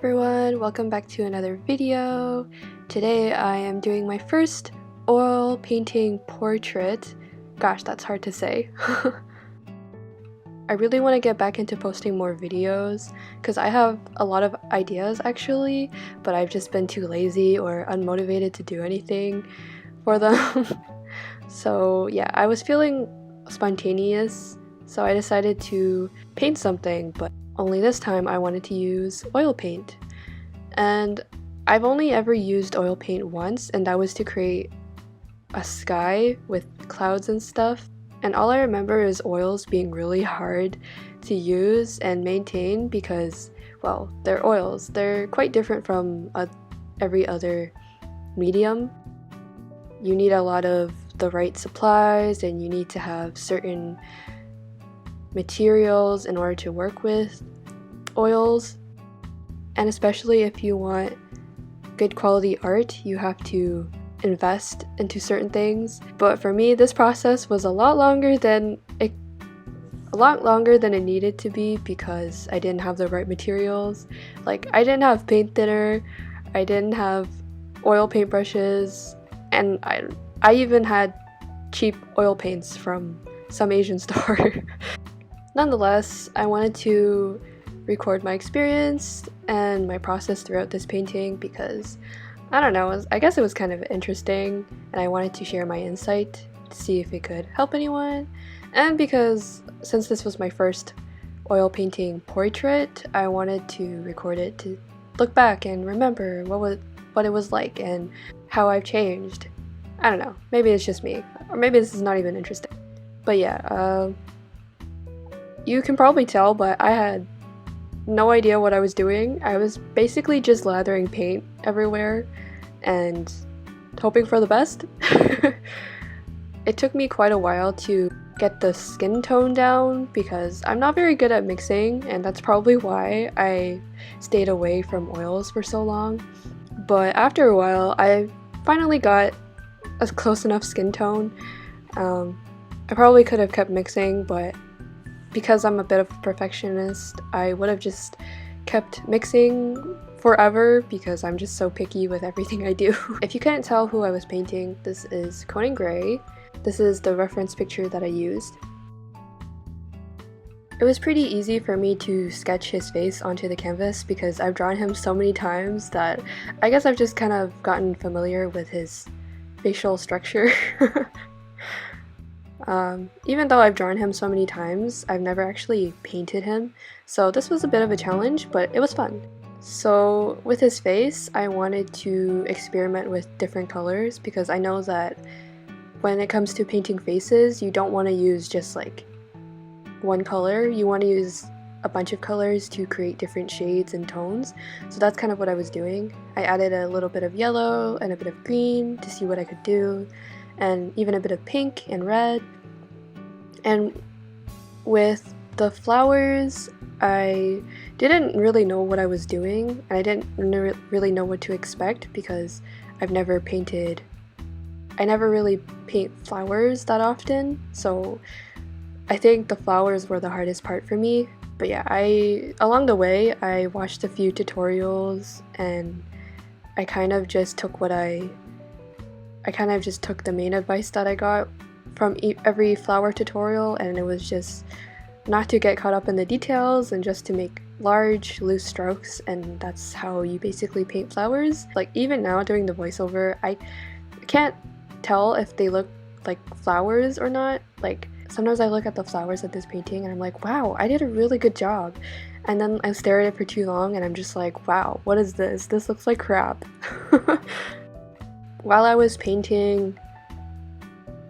everyone, welcome back to another video. Today I am doing my first oil painting portrait. Gosh, that's hard to say. I really want to get back into posting more videos because I have a lot of ideas actually, but I've just been too lazy or unmotivated to do anything for them. So yeah, I was feeling spontaneous, so I decided to paint something, but only this time I wanted to use oil paint. And I've only ever used oil paint once, and that was to create a sky with clouds and stuff. And all I remember is oils being really hard to use and maintain because, well, they're oils. They're quite different from every other medium. You need a lot of the right supplies, and you need to have certain materials in order to work with oils. And especially if you want good quality art, you have to invest into certain things. But for me, this process was a lot longer than it needed to be because I didn't have the right materials. Like, I didn't have paint thinner, I didn't have oil paintbrushes, and I even had cheap oil paints from some Asian store. Nonetheless, I wanted to record my experience and my process throughout this painting because, I don't know, I guess it was kind of interesting, and I wanted to share my insight to see if it could help anyone. And because since this was my first oil painting portrait, I wanted to record it to look back and remember what it was like and how I've changed. I don't know, maybe it's just me, or maybe this is not even interesting. But yeah, you can probably tell, but I had no idea what I was doing. I was basically just lathering paint everywhere and hoping for the best. It took me quite a while to get the skin tone down because I'm not very good at mixing, and that's probably why I stayed away from oils for so long. But after a while, I finally got a close enough skin tone. I probably could have kept mixing, but because I'm a bit of a perfectionist, I would have just kept mixing forever because I'm just so picky with everything I do. If you couldn't tell who I was painting, this is Conan Gray. This is the reference picture that I used. It was pretty easy for me to sketch his face onto the canvas because I've drawn him so many times that I guess I've just kind of gotten familiar with his facial structure. Even though I've drawn him so many times, I've never actually painted him, so this was a bit of a challenge, but it was fun. So with his face, I wanted to experiment with different colors because I know that when it comes to painting faces, you don't want to use just like one color. You want to use a bunch of colors to create different shades and tones, so that's kind of what I was doing. I added a little bit of yellow and a bit of green to see what I could do, and even a bit of pink and red. And with the flowers, I didn't really know what I was doing, and I didn't really know what to expect because I never really paint flowers that often, so I think the flowers were the hardest part for me. But yeah, along the way I watched a few tutorials, and I kind of just took the main advice that I got from every flower tutorial, and it was just not to get caught up in the details and just to make large, loose strokes, and that's how you basically paint flowers. Like, even now doing the voiceover, I can't tell if they look like flowers or not. Like, sometimes I look at the flowers of this painting and I'm like, wow, I did a really good job. And then I stare at it for too long and I'm just like, wow, what is this? This looks like crap. While I was painting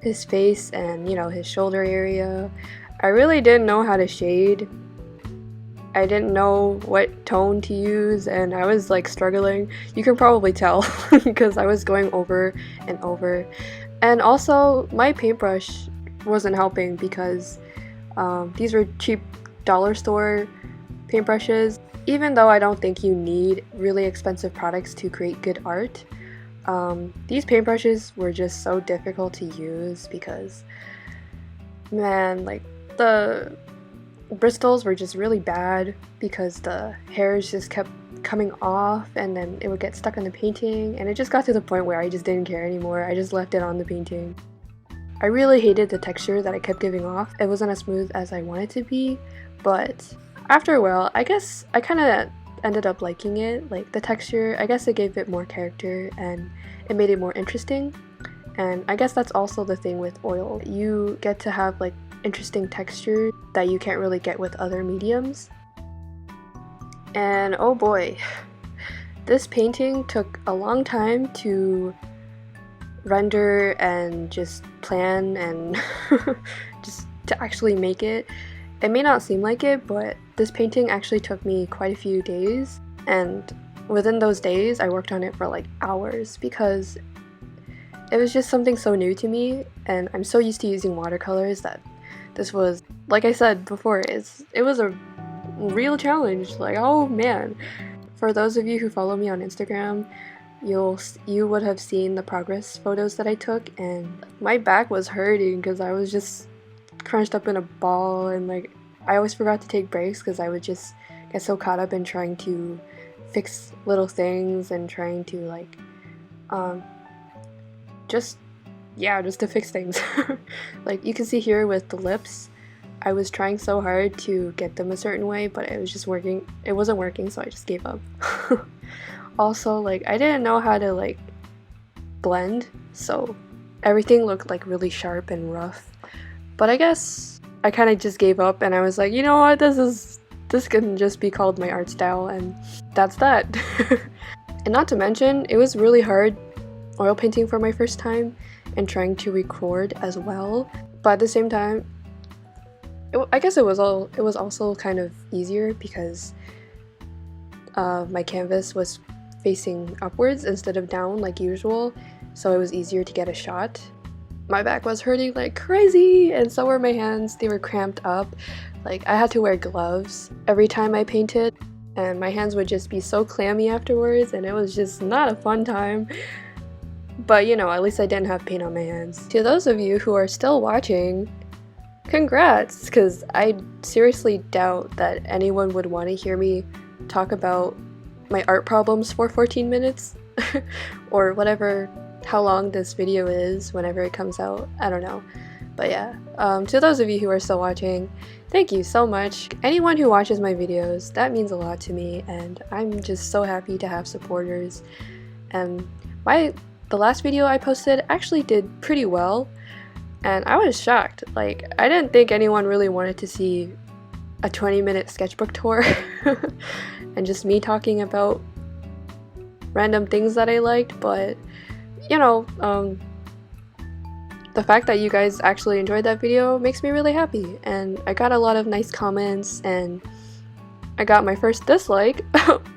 his face and, you know, his shoulder area, I really didn't know how to shade. I didn't know what tone to use, and I was like struggling. You can probably tell because I was going over and over. And also, my paintbrush wasn't helping because these were cheap dollar store paintbrushes. Even though I don't think you need really expensive products to create good art, these paintbrushes were just so difficult to use because, man, like, the bristles were just really bad because the hairs just kept coming off, and then it would get stuck on the painting, and it just got to the point where I just didn't care anymore. I just left it on the painting. I really hated the texture that I kept giving off. It wasn't as smooth as I wanted to be, but after a while, I guess I kind of ended up liking it. Like the texture, I guess it gave it more character and it made it more interesting. And I guess that's also the thing with oil. You get to have like interesting texture that you can't really get with other mediums. And oh boy, this painting took a long time to render and just plan and just to actually make it. It may not seem like it, but this painting actually took me quite a few days, and within those days I worked on it for like hours because it was just something so new to me, and I'm so used to using watercolors that this was, like I said before, it was a real challenge. Like, oh man. For those of you who follow me on Instagram, you would have seen the progress photos that I took, and my back was hurting because I was just crunched up in a ball, and like I always forgot to take breaks because I would just get so caught up in trying to fix little things and trying to like just to fix things. Like you can see here with the lips, I was trying so hard to get them a certain way, but it wasn't working, so I just gave up. Also, like, I didn't know how to like blend, so everything looked like really sharp and rough. But I guess I kind of just gave up, and I was like, you know what, this can just be called my art style, and that's that. And not to mention, it was really hard oil painting for my first time and trying to record as well. But at the same time, I guess it was also kind of easier because my canvas was facing upwards instead of down like usual, so it was easier to get a shot. My back was hurting like crazy, and so were my hands. They were cramped up. Like I had to wear gloves every time I painted, and my hands would just be so clammy afterwards, and it was just not a fun time. But you know, at least I didn't have paint on my hands. To those of you who are still watching, congrats, because I seriously doubt that anyone would want to hear me talk about my art problems for 14 minutes or whatever, how long this video is whenever it comes out. I don't know. But yeah, to those of you who are still watching, thank you so much. Anyone who watches my videos, that means a lot to me, and I'm just so happy to have supporters. And the last video I posted actually did pretty well, and I was shocked. Like, I didn't think anyone really wanted to see a 20-minute sketchbook tour and just me talking about random things that I liked, but you know, the fact that you guys actually enjoyed that video makes me really happy, and I got a lot of nice comments, and I got my first dislike.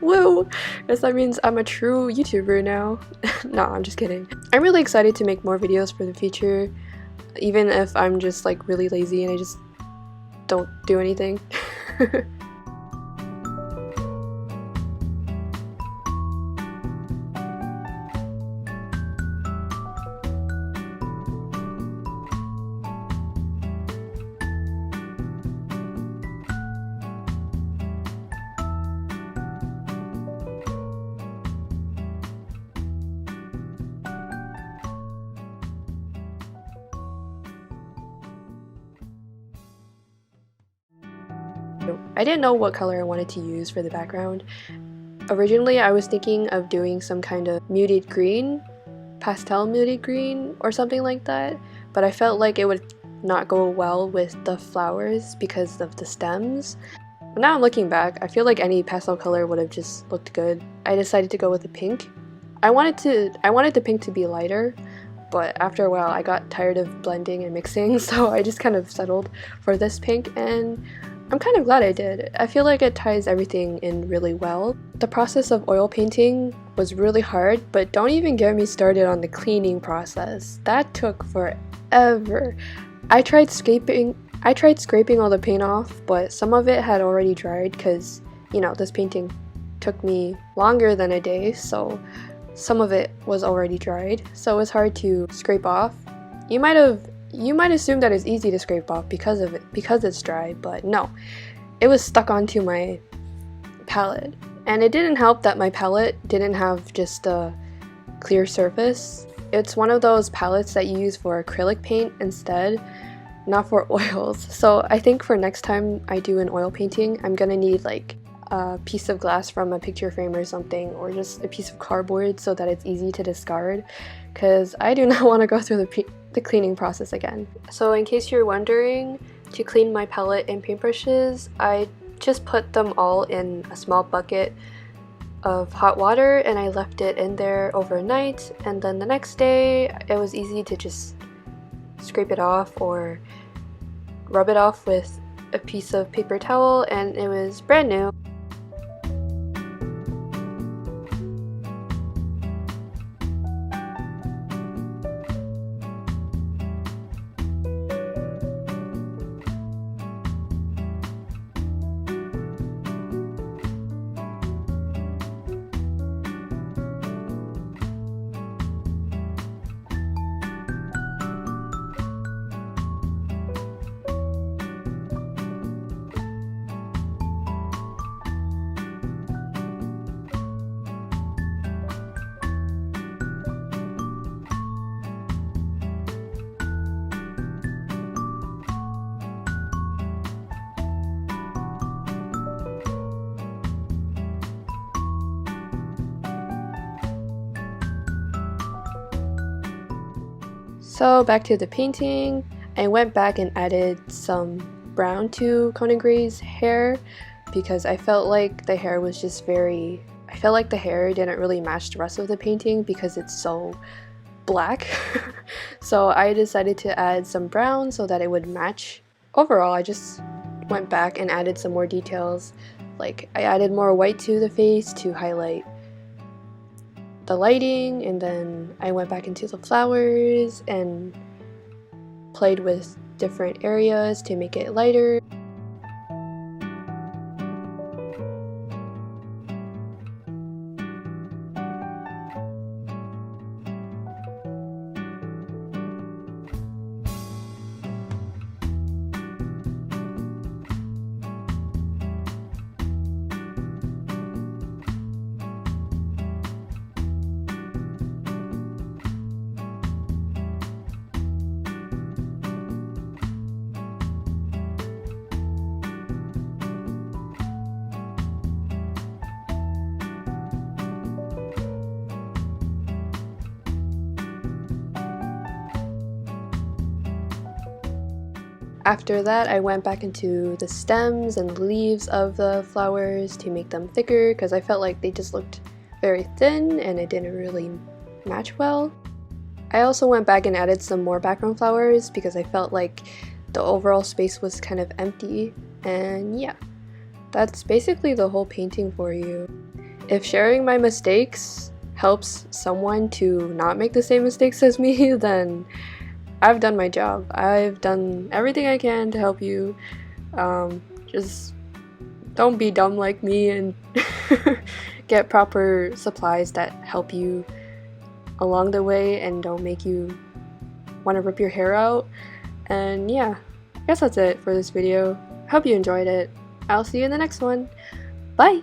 Woo! Guess that means I'm a true YouTuber now. No, I'm just kidding. I'm really excited to make more videos for the future, even if I'm just like really lazy and I just don't do anything. I didn't know what color I wanted to use for the background. Originally, I was thinking of doing some kind of muted green, pastel muted green, or something like that, but I felt like it would not go well with the flowers because of the stems. But now I'm looking back, I feel like any pastel color would have just looked good. I decided to go with the pink. I wanted the pink to be lighter, but after a while I got tired of blending and mixing, so I just kind of settled for this pink, and I'm kind of glad I did. I feel like it ties everything in really well. The process of oil painting was really hard, but don't even get me started on the cleaning process. That took forever. I tried scraping all the paint off, but some of it had already dried because, you know, this painting took me longer than a day, so some of it was already dried, so it's hard to scrape off. You might assume that it's easy to scrape off because of it, because it's dry, but no. It was stuck onto my palette, And it didn't help that my palette didn't have just a clear surface. It's one of those palettes that you use for acrylic paint instead, not for oils. So I think for next time I do an oil painting, I'm gonna need like a piece of glass from a picture frame or something, or just a piece of cardboard so that it's easy to discard, because I do not want to go through the cleaning process again. So in case you're wondering, to clean my palette and paintbrushes, I just put them all in a small bucket of hot water and I left it in there overnight, and then the next day it was easy to just scrape it off or rub it off with a piece of paper towel and it was brand new. So back to the painting, I went back and added some brown to Conan Gray's hair because I felt like the hair was just I felt like the hair didn't really match the rest of the painting because it's so black. So I decided to add some brown so that it would match. Overall, I just went back and added some more details. Like I added more white to the face to highlight the lighting, and then I went back into the flowers and played with different areas to make it lighter. After that, I went back into the stems and leaves of the flowers to make them thicker because I felt like they just looked very thin and it didn't really match well. I also went back and added some more background flowers because I felt like the overall space was kind of empty. And yeah, that's basically the whole painting for you. If sharing my mistakes helps someone to not make the same mistakes as me, then I've done my job. I've done everything I can to help you. Just don't be dumb like me and get proper supplies that help you along the way and don't make you want to rip your hair out. And yeah, I guess that's it for this video. Hope you enjoyed it. I'll see you in the next one. Bye!